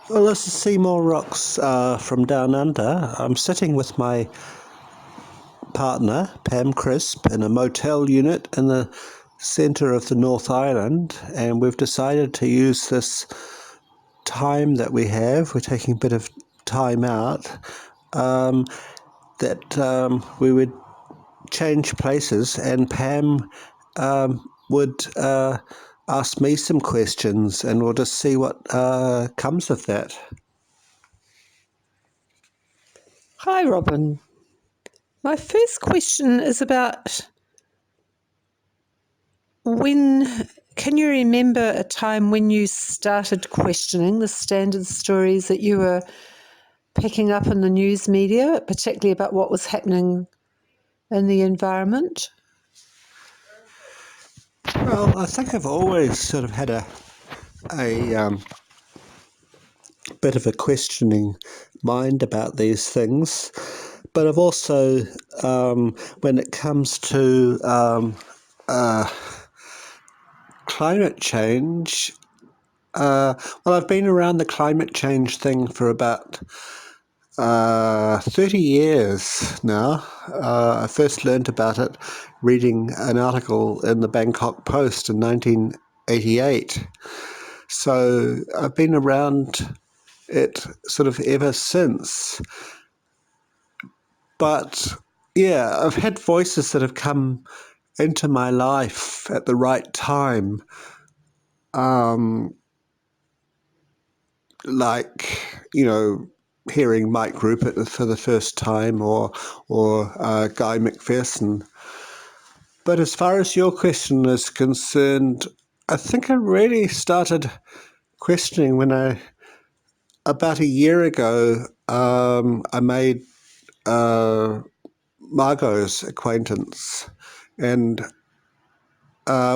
Well, this is Seymour Rocks from Down Under. I'm sitting with my partner, Pam Crisp, in a motel unit in the centre of the North Island, and we've decided to use this time that we have. We're taking a bit of time out, um, that we would change places, and Pam would ask me some questions, and we'll just see what comes of that. Hi, Robin. My first question is about can you remember a time when you started questioning the standard stories that you were picking up in the news media, particularly about what was happening in the environment? Well, I think I've always sort of had a bit of a questioning mind about these things, but I've also, when it comes to climate change, well, I've been around the climate change thing for about 30 years now. I first learned about it reading an article in the Bangkok Post in 1988. So I've been around it sort of ever since. But yeah, I've had voices that have come into my life at the right time, like, hearing Mike Rupert for the first time, or Guy McPherson. But as far as your question is concerned, I think I really started questioning when about a year ago, I made Margot's acquaintance, and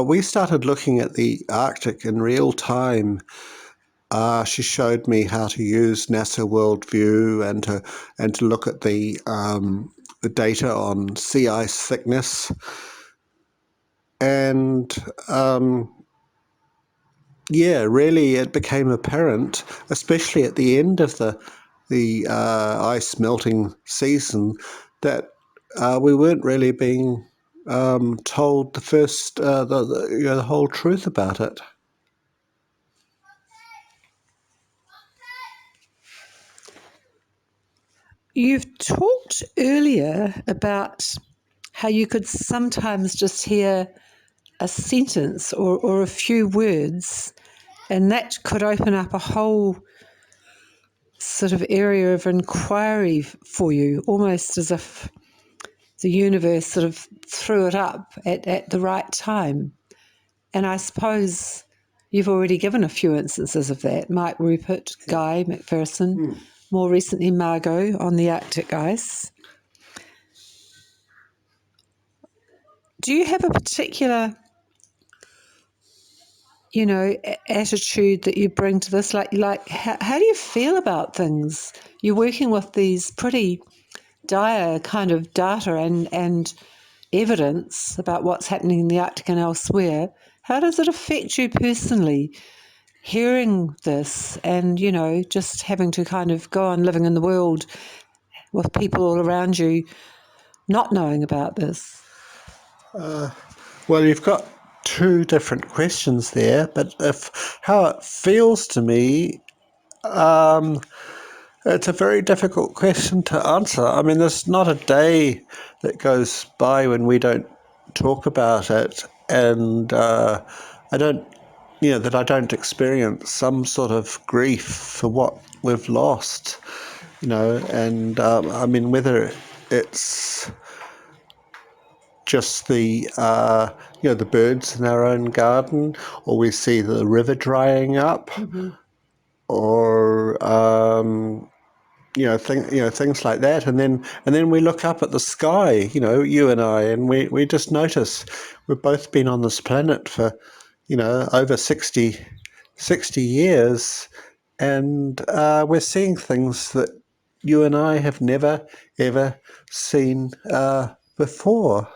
we started looking at the Arctic in real time. She showed me how to use NASA Worldview and to look at the data on sea ice thickness, and yeah, really, it became apparent, especially at the end of the ice melting season, that we weren't really being told the whole truth about it. You've talked earlier about how you could sometimes just hear a sentence or a few words, and that could open up a whole sort of area of inquiry for you, almost as if the universe sort of threw it up at the right time. And I suppose you've already given a few instances of that. Mike Rupert, Guy McPherson, more recently Margot on the Arctic ice. Do you have a particular, attitude that you bring to this? Like how do you feel about things? You're working with these pretty dire kind of data and evidence about what's happening in the Arctic and elsewhere. How does it affect you personally, hearing this and, just having to kind of go on living in the world with people all around you not knowing about this? Well, you've got two different questions there, but if how it feels to me, it's a very difficult question to answer. I mean, there's not a day that goes by when we don't talk about it, and I don't, that I don't experience some sort of grief for what we've lost, and I mean, whether it's just the birds in our own garden, or we see the river drying up, or things like that, and then we look up at the sky, you and I, and we just notice we've both been on this planet for over 60 years, and we're seeing things that you and I have never ever seen before.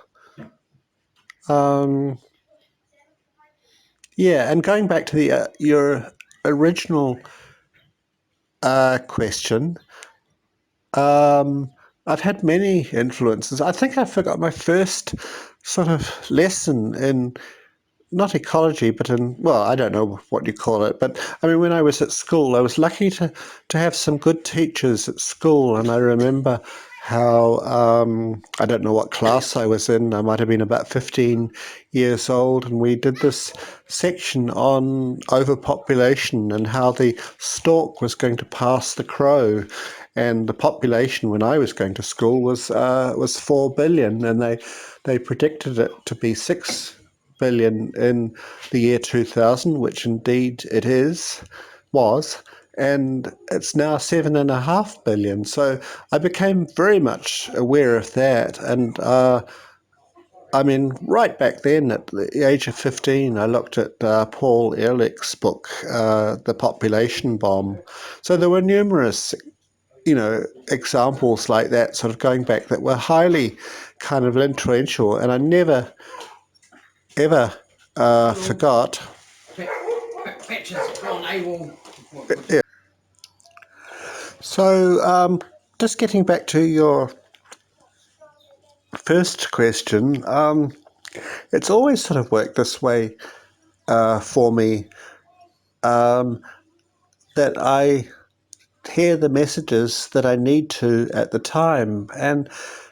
Yeah, and going back to the your original question. Um, I've had many influences. I think I forgot my first sort of lesson in not ecology, but in, well, I don't know what you call it, but I mean, when I was at school, I was lucky to have some good teachers at school, and I remember how I don't know what class I was in. I might have been about 15 years old, and we did this section on overpopulation and how the stork was going to pass the crow. And the population when I was going to school was 4 billion, and they predicted it to be 6 billion in the year 2000, which indeed it was, and it's now 7.5 billion. So I became very much aware of that, and I mean, right back then, at the age of 15, I looked at Paul Ehrlich's book, The Population Bomb. So there were numerous, examples like that, sort of going back, that were highly kind of influential, and I never ever forgot. So, just getting back to your first question, it's always sort of worked this way for me, that I hear the messages that I need to at the time. And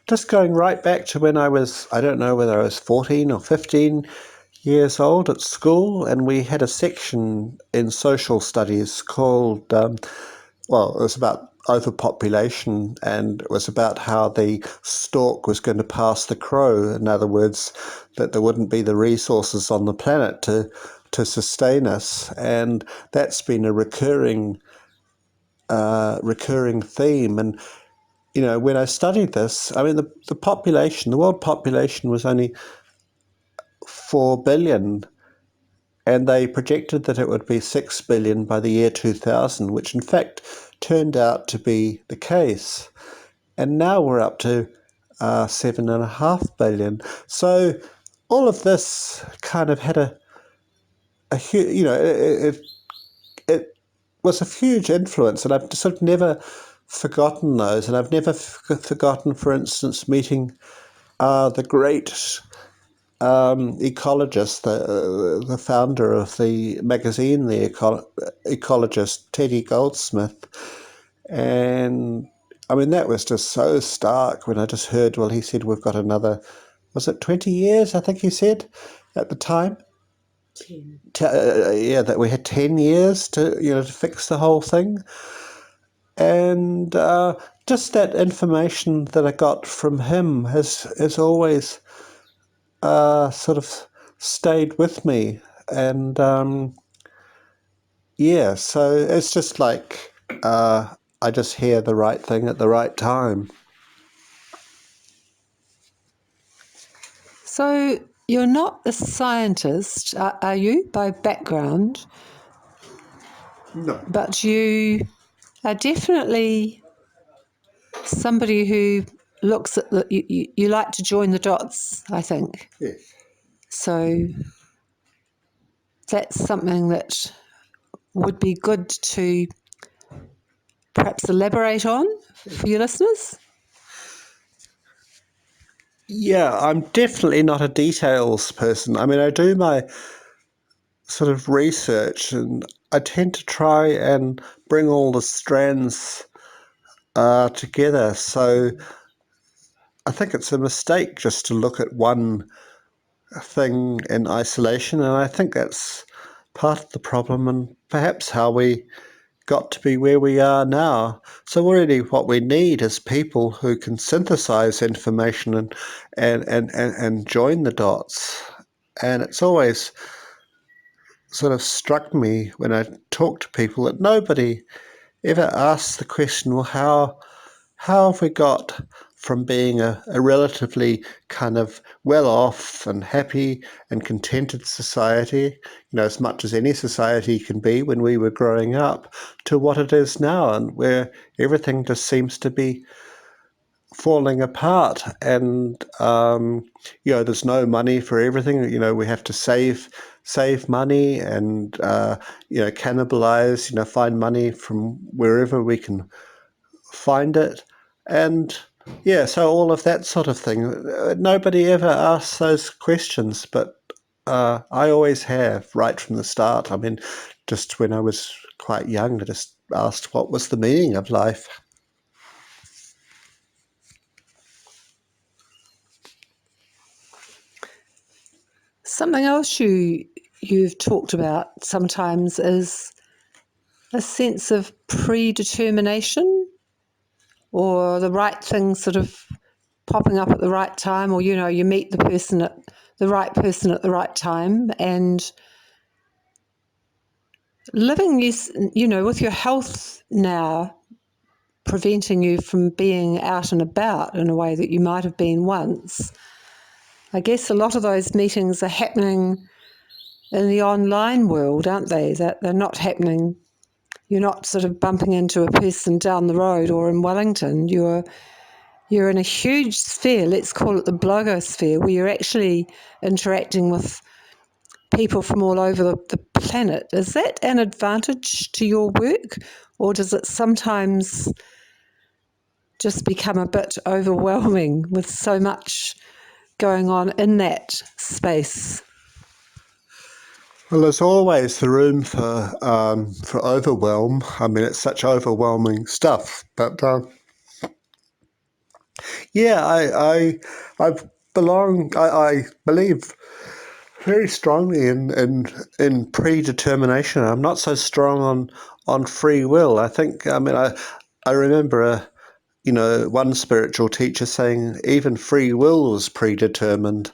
just going right back to when I was, I don't know whether I was 14 or 15 years old at school, and we had a section in social studies called, well, it was about overpopulation, and it was about how the stork was going to pass the crow. In other words, that there wouldn't be the resources on the planet to sustain us. And that's been a recurring theme. And when I studied this, I mean, the world population was only 4 billion, and they projected that it would be 6 billion by the year 2000, which in fact turned out to be the case. And now we're up to 7.5 billion. So all of this kind of had a huge, it was a huge influence, and I've sort of never forgotten those. And I've never forgotten, for instance, meeting the great ecologist, the founder of the magazine, the ecologist, Teddy Goldsmith. And I mean, that was just so stark when I just heard, well, he said, we've got another, was it 20 years, I think he said at the time? 10. Yeah, that we had 10 years to fix the whole thing. And just that information that I got from him has always sort of stayed with me. And yeah, so it's just like I just hear the right thing at the right time. So you're not a scientist, are you, by background? No. But you are definitely somebody who looks at you like to join the dots, I think. Yes. So that's something that would be good to perhaps elaborate on for your listeners. Yeah, I'm definitely not a details person. I mean, I do my sort of research, and I tend to try and bring all the strands together. So I think it's a mistake just to look at one thing in isolation, and I think that's part of the problem, and perhaps how we got to be where we are now. So really what we need is people who can synthesize information and join the dots. And it's always sort of struck me when I talk to people that nobody ever asks the question, well, how have we got from being a relatively kind of well-off and happy and contented society, as much as any society can be when we were growing up, to what it is now, and where everything just seems to be falling apart, and there's no money for everything. We have to save money, and cannibalize, find money from wherever we can find it. And yeah, so all of that sort of thing. Nobody ever asks those questions, but I always have, right from the start. I mean, just when I was quite young, I just asked what was the meaning of life. Something else you've talked about sometimes is a sense of predetermination, or the right thing sort of popping up at the right time, or you meet the right person at the right time, and living with your health now preventing you from being out and about in a way that you might have been once. I guess a lot of those meetings are happening in the online world, aren't they? That they're not happening. You're not sort of bumping into a person down the road or in Wellington. You're in a huge sphere, let's call it the blogosphere, where you're actually interacting with people from all over the planet. Is that an advantage to your work, or does it sometimes just become a bit overwhelming with so much going on in that space? Well, there's always the room for overwhelm. I mean, it's such overwhelming stuff. But yeah, I've I believe very strongly in predetermination. I'm not so strong on free will. I think. I mean, I remember one spiritual teacher saying even free will was predetermined.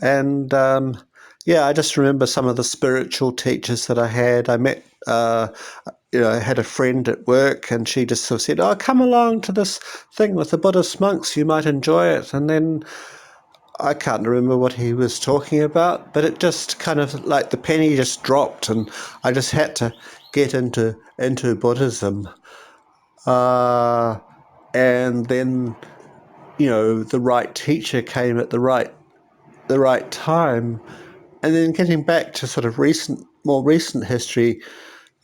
And yeah, I just remember some of the spiritual teachers that I had. I met, I had a friend at work, and she just sort of said, "Oh, come along to this thing with the Buddhist monks. You might enjoy it." And then I can't remember what he was talking about, but it just kind of like the penny just dropped, and I just had to get into Buddhism. Uh, and then the right teacher came at the right time. And then getting back to sort of more recent history,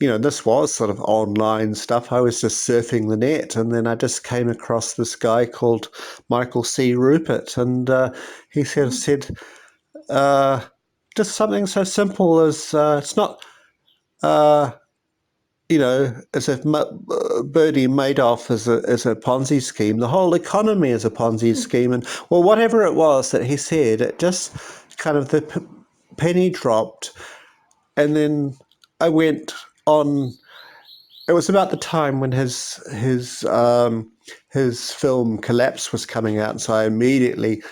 this was sort of online stuff. I was just surfing the net, and then I just came across this guy called Michael C. Rupert, and he sort of said just something so simple as it's not, as if Bernie Madoff is a Ponzi scheme. The whole economy is a Ponzi scheme, and well, whatever it was that he said, it just kind of the penny dropped. And then I went on. It was about the time when his film Collapse was coming out, and so I immediately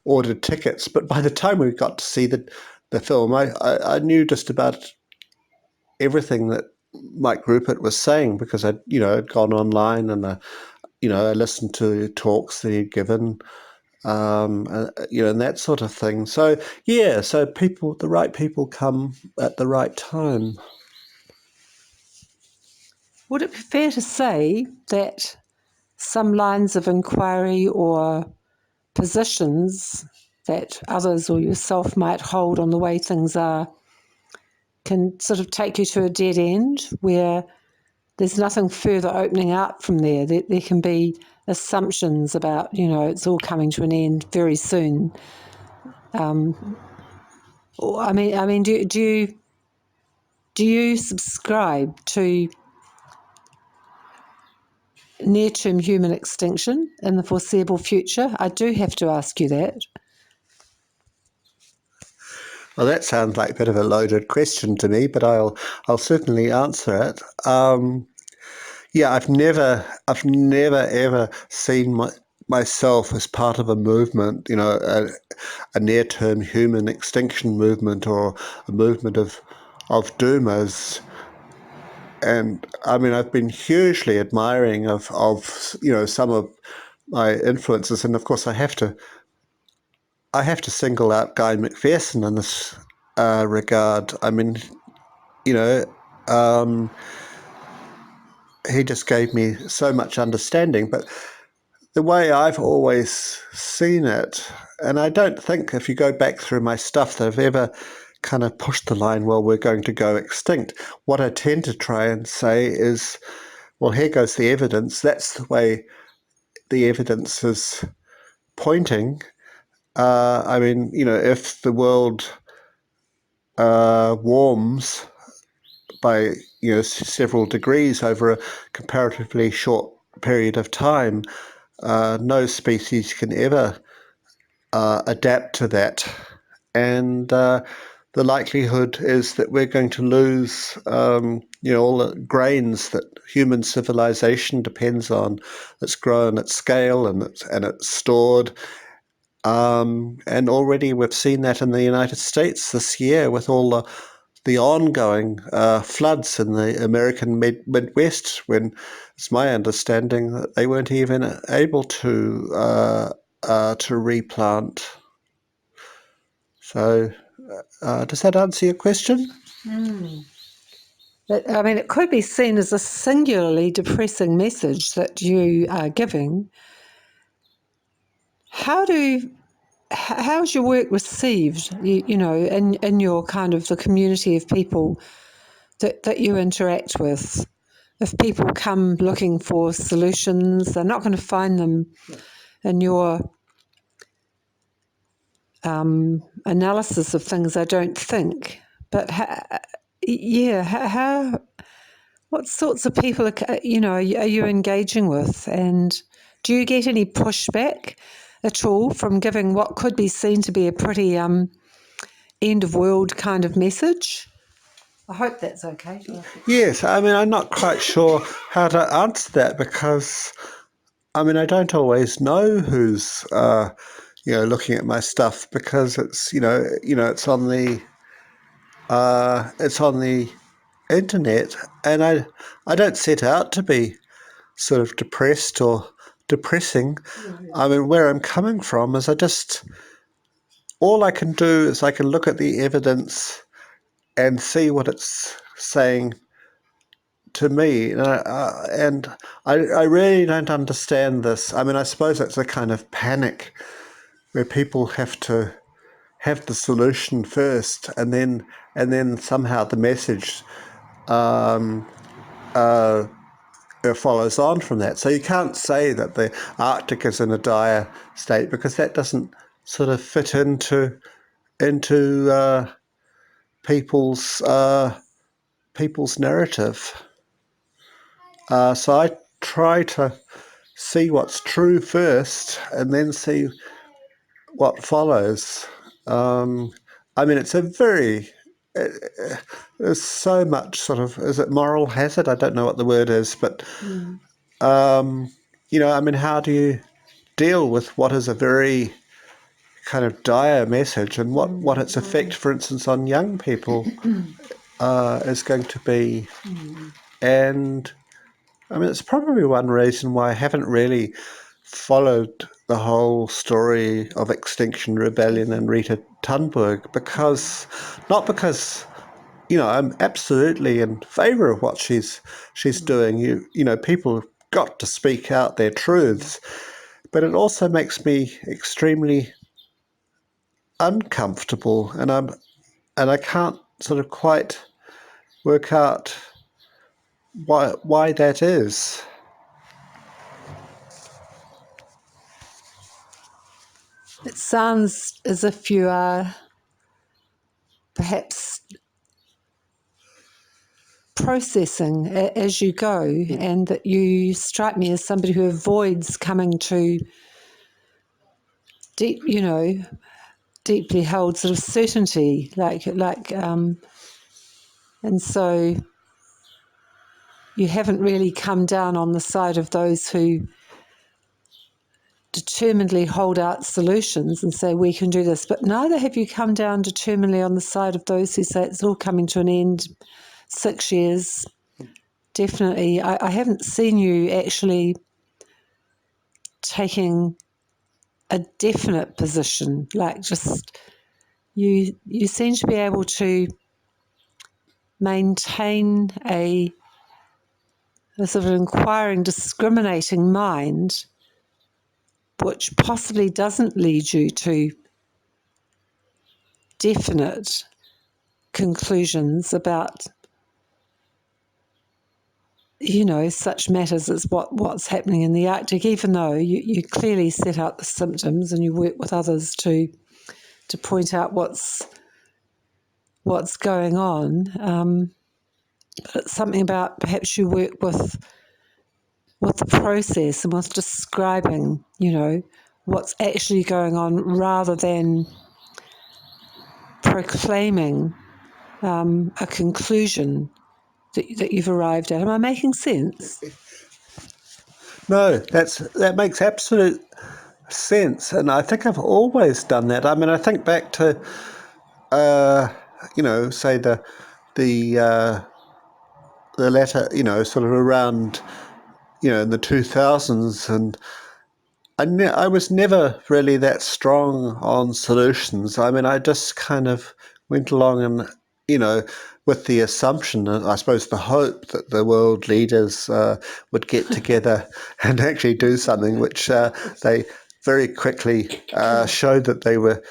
ordered tickets. But by the time we got to see the film, I knew just about everything that Mike Rupert was saying, because I'd gone online, and I listened to talks that he'd given, and that sort of thing. So yeah, so the right people come at the right time. Would it be fair to say that some lines of inquiry or positions that others or yourself might hold on the way things are can sort of take you to a dead end where there's nothing further opening up from there? There can be assumptions about, it's all coming to an end very soon. I mean, do you subscribe to near-term human extinction in the foreseeable future? I do have to ask you that. Well, that sounds like a bit of a loaded question to me, but I'll certainly answer it. Yeah, I've never ever seen myself as part of a movement, a near-term human extinction movement, or a movement of doomers. And I mean, I've been hugely admiring of some of my influences, and of course, I have to single out Guy McPherson in this regard. I mean, you know, um, he just gave me so much understanding. But the way I've always seen it, and I don't think if you go back through my stuff that I've ever kind of pushed the line, well, we're going to go extinct. What I tend to try and say is, well, here goes the evidence. That's the way the evidence is pointing. I mean, if the world warms by several degrees over a comparatively short period of time, no species can ever adapt to that, and the likelihood is that we're going to lose, all the grains that human civilization depends on. It's grown at scale and it's stored. And already we've seen that in the United States this year with all the ongoing floods in the American Midwest, when it's my understanding that they weren't even able to replant. So, does that answer your question? I mean, it could be seen as a singularly depressing message that you are giving. How's your work received, in your kind of the community of people that you interact with? If people come looking for solutions, they're not going to find them in your analysis of things, I don't think. But what sorts of people are you engaging with, and do you get any pushback at all from giving what could be seen to be a pretty end of world kind of message? I hope that's okay. Yes, I mean, I'm not quite sure how to answer that because, I mean, I don't always know who's, looking at my stuff because it's on the internet, and I don't set out to be sort of depressed or depressing. I mean, where I'm coming from is all I can do is I can look at the evidence and see what it's saying to me. And I really don't understand this. I mean, I suppose it's a kind of panic where people have to have the solution first, and then somehow the message follows on from that. So you can't say that the Arctic is in a dire state because that doesn't sort of fit into people's narrative. So I try to see what's true first, and then see what follows. I mean, it's a very there's so much sort of, is it moral hazard? I don't know what the word is, but I mean, how do you deal with what is a very kind of dire message, and what its effect, for instance, on young people is going to be? And I mean, it's probably one reason why I haven't really followed the whole story of Extinction Rebellion and Rita Thunberg, not because I'm absolutely in favour of what she's doing. People have got to speak out their truths, but it also makes me extremely uncomfortable, and I can't sort of quite work out why that is. It sounds as if you are perhaps processing as you go, and that you strike me as somebody who avoids coming to deeply held sort of certainty, and so you haven't really come down on the side of those who determinedly hold out solutions and say we can do this, but neither have you come down determinedly on the side of those who say it's all coming to an end, 6 years. Definitely, I haven't seen you actually taking a definite position, like just you seem to be able to maintain a a sort of inquiring, discriminating mind, which possibly doesn't lead you to definite conclusions about, such matters as what's happening in the Arctic, even though you clearly set out the symptoms and you work with others to point out what's going on. But it's something about perhaps you work with the process and with describing, what's actually going on rather than proclaiming a conclusion that you've arrived at. Am I making sense? No, that makes absolute sense, and I think I've always done that. I mean, I think back to, say the latter, sort of around, in the 2000s, and I was never really that strong on solutions. I mean, I just kind of went along and, with the assumption, I suppose the hope that the world leaders would get together and actually do something, which they very quickly showed that they were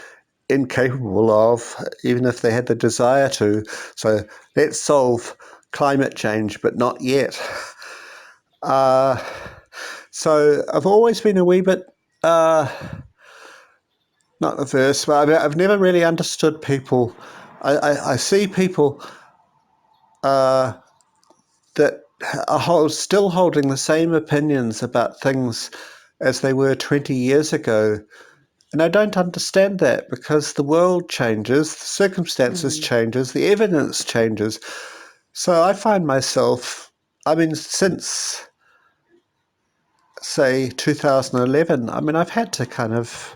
incapable of, even if they had the desire to. So let's solve climate change, but not yet. So I've always been a wee bit not averse, but I've never really understood people. I see people that are still holding the same opinions about things as they were 20 years ago. And I don't understand that because the world changes, the circumstances changes, the evidence changes. So I find myself, I mean, since, say, 2011, I mean, I've had to kind of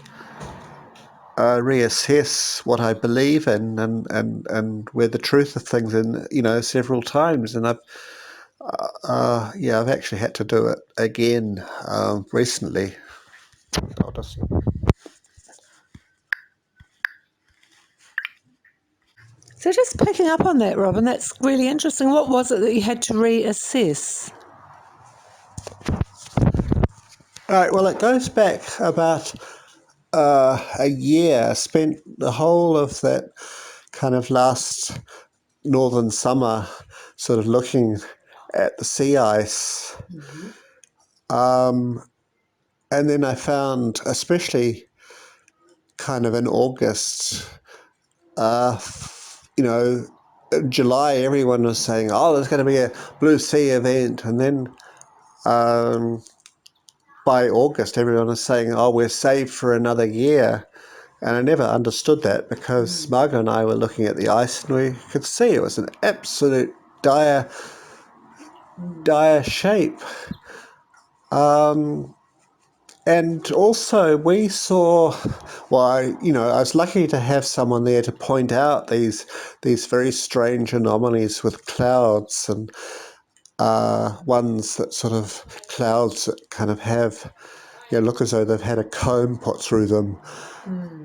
reassess what I believe in and where the truth of things in, several times. And I've actually had to do it again recently. I'll just... So just picking up on that, Robin, that's really interesting. What was it that you had to reassess? All right, well, it goes back about a year. I spent the whole of that kind of last northern summer sort of looking at the sea ice. And then I found, especially kind of in August, July, everyone was saying, oh, there's going to be a Blue Sea event. And then by August, everyone was saying, oh, we're saved for another year. And I never understood that because Margot and I were looking at the ice and we could see it was an absolute dire shape. And also we saw, I was lucky to have someone there to point out these very strange anomalies with clouds and ones that sort of clouds that kind of have, look as though they've had a comb put through them.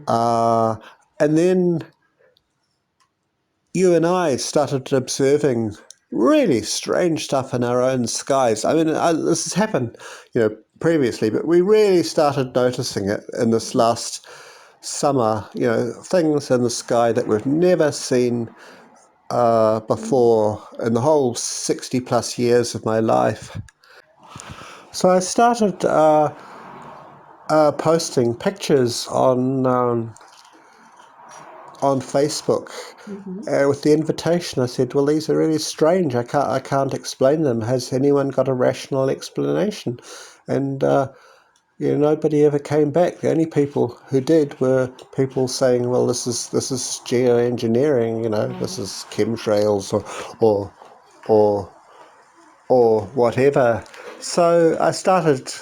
And then you and I started observing really strange stuff in our own skies. I mean, this has happened, previously, but we really started noticing it in this last summer. Things in the sky that we've never seen before in the whole 60 plus years of my life. So I started posting pictures on Facebook with the invitation. I said, "Well, these are really strange. I can't explain them. Has anyone got a rational explanation?" And nobody ever came back. The only people who did were people saying, "Well, this is geoengineering. This is chemtrails or or or whatever." So I started,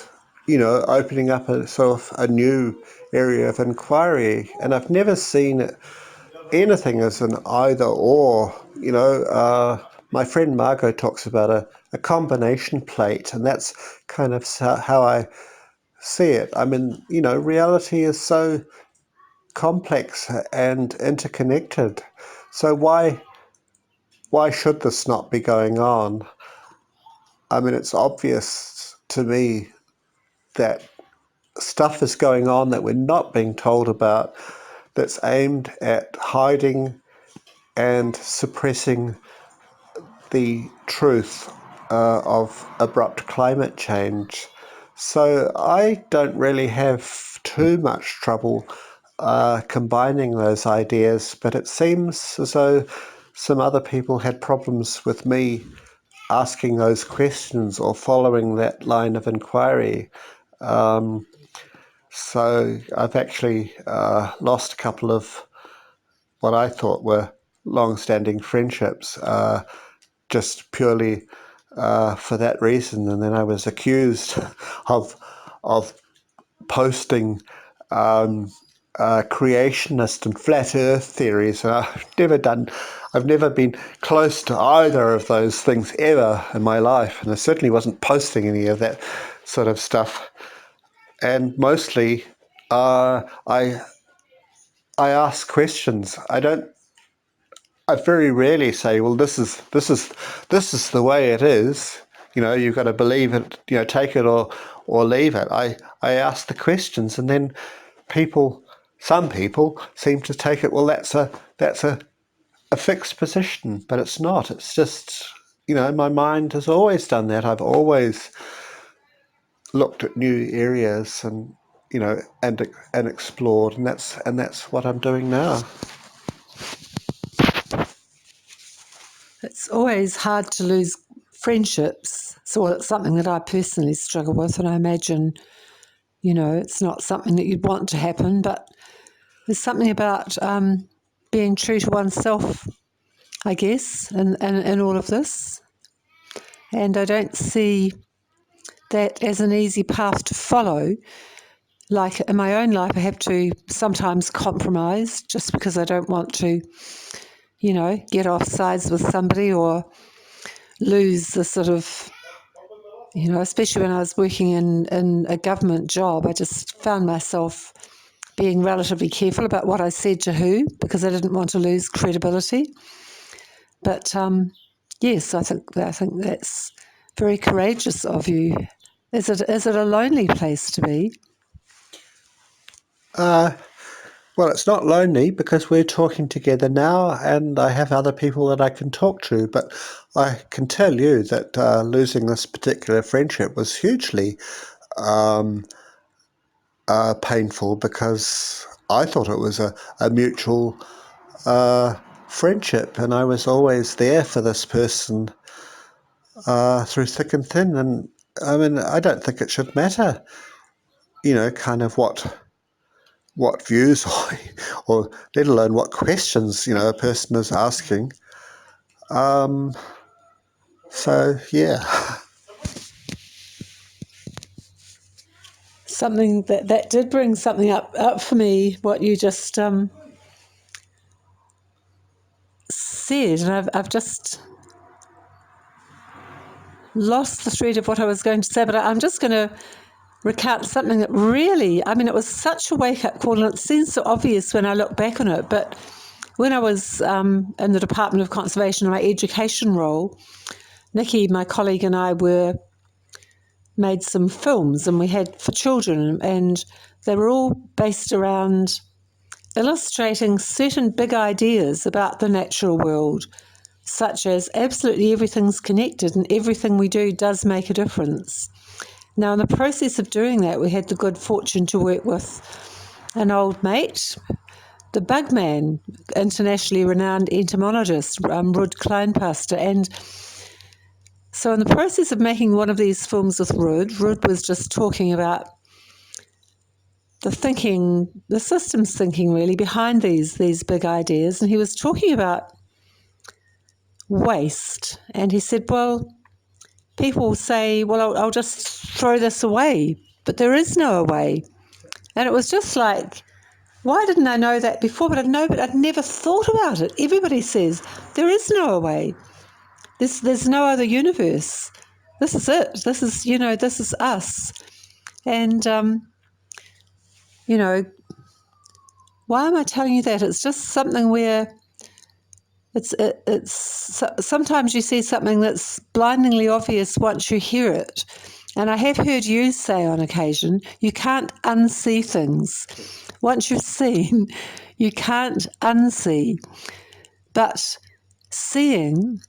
opening up a sort of a new area of inquiry, and I've never seen anything as an either or. My friend Margot talks about a combination plate, and that's kind of how I see it. I mean, reality is so complex and interconnected. So why should this not be going on? I mean, it's obvious to me that stuff is going on that we're not being told about, that's aimed at hiding and suppressing the truth of abrupt climate change. So I don't really have too much trouble combining those ideas, but it seems as though some other people had problems with me asking those questions or following that line of inquiry. So I've actually lost a couple of what I thought were long-standing friendships, just purely for that reason. And then I was accused of of posting creationist and flat Earth theories. And I've never been close to either of those things ever in my life, and I certainly wasn't posting any of that sort of stuff. And mostly, I ask questions. I very rarely say, "Well, this is the way it is." You've got to believe it. Take it or leave it. I ask the questions, and then some people seem to take it. Well, that's a fixed position, but it's not. It's just my mind has always done that. I've always looked at new areas and explored, and that's what I'm doing now. It's always hard to lose friendships. So it's something that I personally struggle with, and I imagine, it's not something that you'd want to happen, but there's something about being true to oneself, I guess, in all of this. And I don't see that as an easy path to follow. Like in my own life, I have to sometimes compromise just because I don't want to, get off sides with somebody or lose the sort of, especially when I was working in a government job, I just found myself being relatively careful about what I said to who because I didn't want to lose credibility. But yes, I think that's very courageous of you. Is it a lonely place to be? Well, it's not lonely because we're talking together now, and I have other people that I can talk to. But I can tell you that losing this particular friendship was hugely painful because I thought it was a mutual friendship, and I was always there for this person through thick and thin. And I mean, I don't think it should matter, kind of what views or let alone what questions a person is asking. So yeah. Something that did bring something up for me, what you just said, and I've just lost the thread of what I was going to say, but I'm just going to recount something that really, I mean, it was such a wake-up call, and it seems so obvious when I look back on it, but when I was in the Department of Conservation in my education role, Nikki, my colleague, and I made some films, and we had for children, and they were all based around illustrating certain big ideas about the natural world, such as absolutely everything's connected and everything we do does make a difference. Now, in the process of doing that, we had the good fortune to work with an old mate, the Bugman, internationally renowned entomologist, Rud Kleinpaster. And so in the process of making one of these films with Rud was just talking about the thinking, the systems thinking really behind these big ideas. And he was talking about waste. And he said, well, people say, well, I'll just throw this away. But there is no away. And it was just like, why didn't I know that before? But I'd never thought about it. Everybody says there is no away. There's no other universe. This is it. This is us. And, why am I telling you that? It's just something where Sometimes you see something that's blindingly obvious once you hear it. And I have heard you say on occasion, you can't unsee things. Once you've seen, you can't unsee. But seeing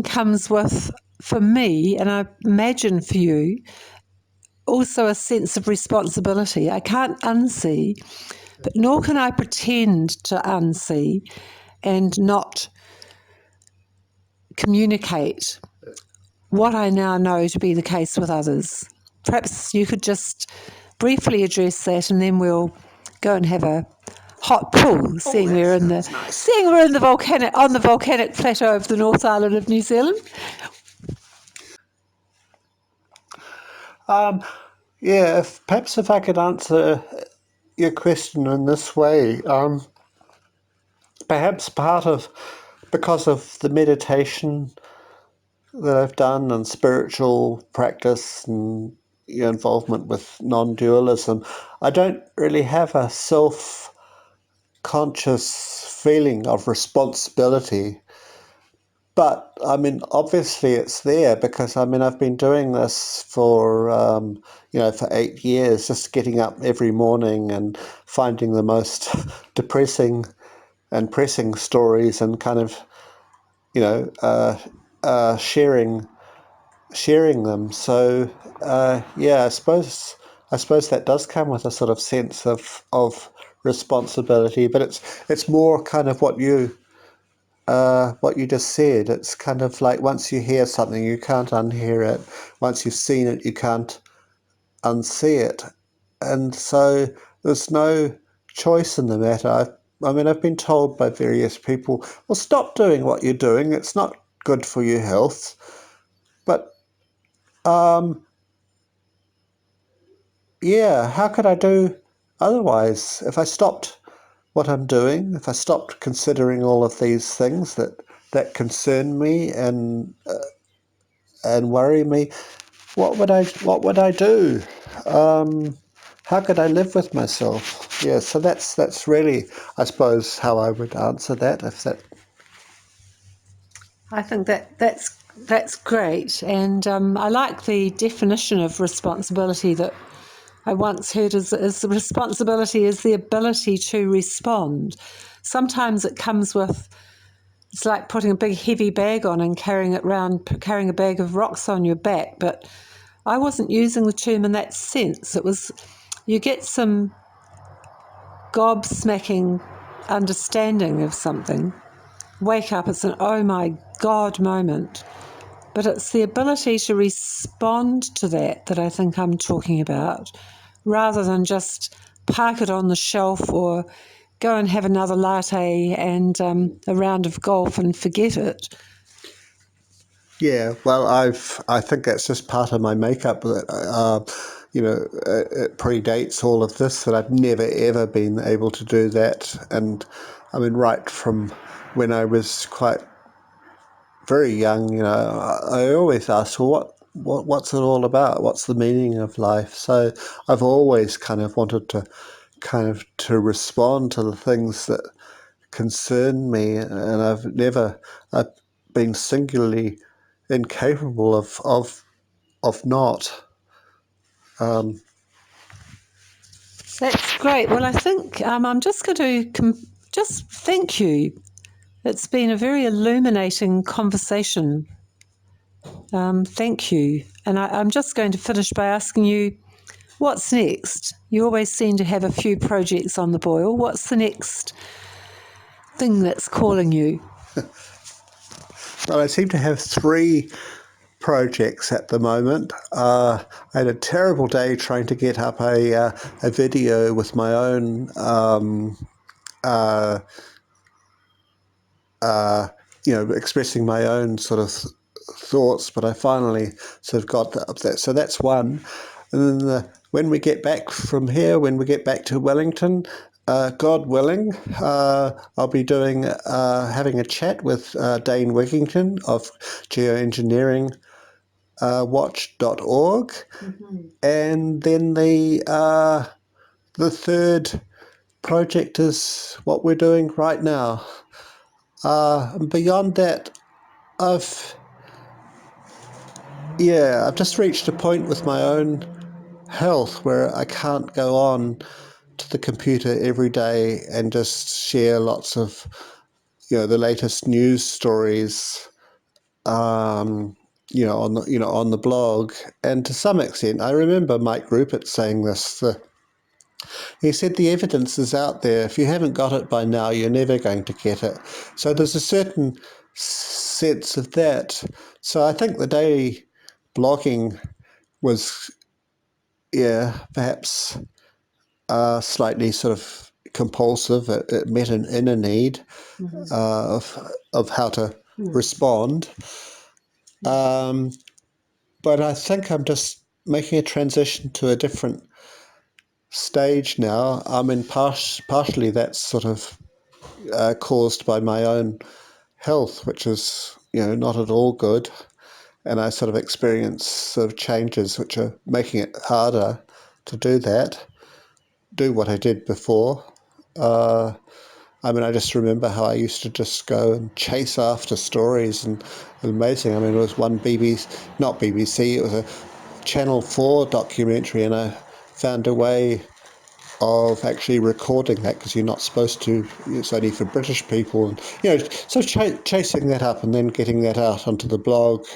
comes with, for me, and I imagine for you, also a sense of responsibility. I can't unsee, but nor can I pretend to unsee and not communicate what I now know to be the case with others. Perhaps you could just briefly address that, and then we'll go and have a hot pool, seeing we're in the volcanic plateau of the North Island of New Zealand. Yeah, perhaps if I could answer your question in this way, perhaps because of the meditation that I've done and spiritual practice and your involvement with non-dualism, I don't really have a self-conscious feeling of responsibility. But I mean, obviously it's there because I mean I've been doing this for for 8 years, just getting up every morning and finding the most depressing and pressing stories and kind of you know sharing them. So yeah, I suppose that does come with a sort of sense of responsibility, but it's more kind of what you just said. It's kind of like once you hear something, you can't unhear it. Once you've seen it, you can't unsee it. And so there's no choice in the matter. I mean, I've been told by various people, well, stop doing what you're doing. It's not good for your health. But yeah, how could I do otherwise? If I stopped what I'm doing, if I stopped considering all of these things that concern me and worry me, what would I do? How could I live with myself? Yeah, so that's really, I suppose, how I would answer that. If that, I think that's great, and I like the definition of responsibility that I once heard as responsibility is the ability to respond. Sometimes it comes with, it's like putting a big heavy bag on and carrying it around, carrying a bag of rocks on your back. But I wasn't using the term in that sense. It was, you get some gobsmacking understanding of something. Wake up, it's an oh my God moment. But it's the ability to respond to that I think I'm talking about, rather than just park it on the shelf or go and have another latte and a round of golf and forget it. yeah, well, I think that's just part of my makeup that it predates all of this. That I've never ever been able to do that, and I mean, right from when I was quite very young, I always asked, well, what's it all about? What's the meaning of life? So I've always kind of wanted to to respond to the things that concern me, and I've been singularly incapable of not. That's great. Well, I think I'm just going to just thank you. It's been a very illuminating conversation. Thank you. And I'm just going to finish by asking you, what's next? You always seem to have a few projects on the boil. What's the next thing that's calling you? Well, I seem to have three projects at the moment. I had a terrible day trying to get up a video with my own expressing my own sort of thoughts, but I finally sort of got up that. So that's one. And then when we get back from here, when we get back to Wellington, God willing, I'll be having a chat with Dane Wigington of geoengineering watch.org. And then the third project is what we're doing right now. And beyond that, I've I've just reached a point with my own health where I can't go on to the computer every day and just share lots of the latest news stories on the blog. And to some extent, I remember Mike Rupert saying this. He said the evidence is out there. If you haven't got it by now, you're never going to get it. So there's a certain sense of that. So I think the daily blogging was, perhaps slightly sort of compulsive. It met an inner need of how to respond. But I think I'm just making a transition to a different stage now. I mean, partially that's sort of caused by my own health, which is not at all good, and I sort of experience sort of changes which are making it harder to do what I did before. I mean, I just remember how I used to just go and chase after stories, and amazing. I mean, it was one not BBC, it was a Channel 4 documentary, and I found a way of actually recording that because you're not supposed to. It's only for British people, and so chasing that up and then getting that out onto the blog.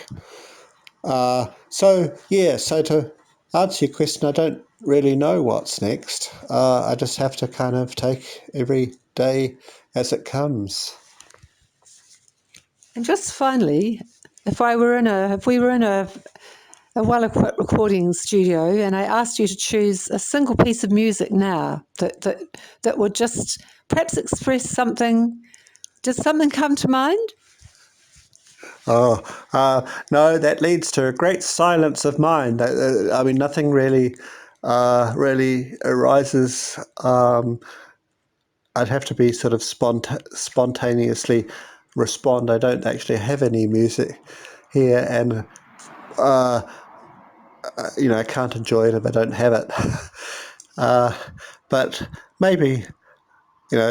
So to answer your question, I don't really know what's next. I just have to kind of take every day as it comes. And just finally, if we were in a well-equipped recording studio, and I asked you to choose a single piece of music now that would just perhaps express something, does something come to mind? Oh, no, that leads to a great silence of mind. I mean, nothing really arises. I'd have to be sort of spontaneously respond. I don't actually have any music here, and I can't enjoy it if I don't have it. But maybe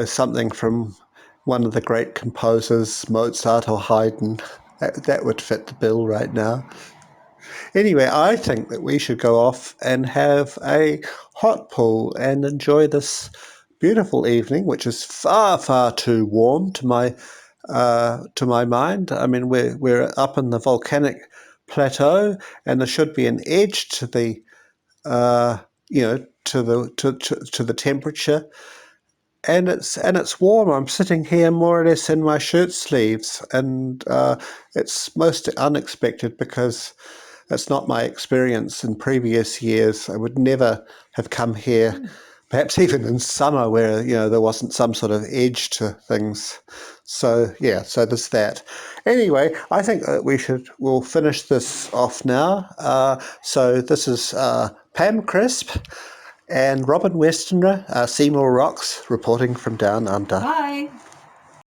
something from one of the great composers, Mozart or Haydn. That would fit the bill right now. Anyway, I think that we should go off and have a hot pool and enjoy this beautiful evening, which is far, far too warm to my mind. I mean, we're up in the volcanic plateau, and there should be an edge to the to the temperature, and it's warm. I'm sitting here more or less in my shirt sleeves, and it's most unexpected because it's not my experience in previous years. I would never have come here, perhaps even in summer where there wasn't some sort of edge to things. So so there's that. Anyway, I think that we'll finish this off now. So this is Pam Crisp and Robin Westerner, Seymour Rocks, reporting from down under. Bye.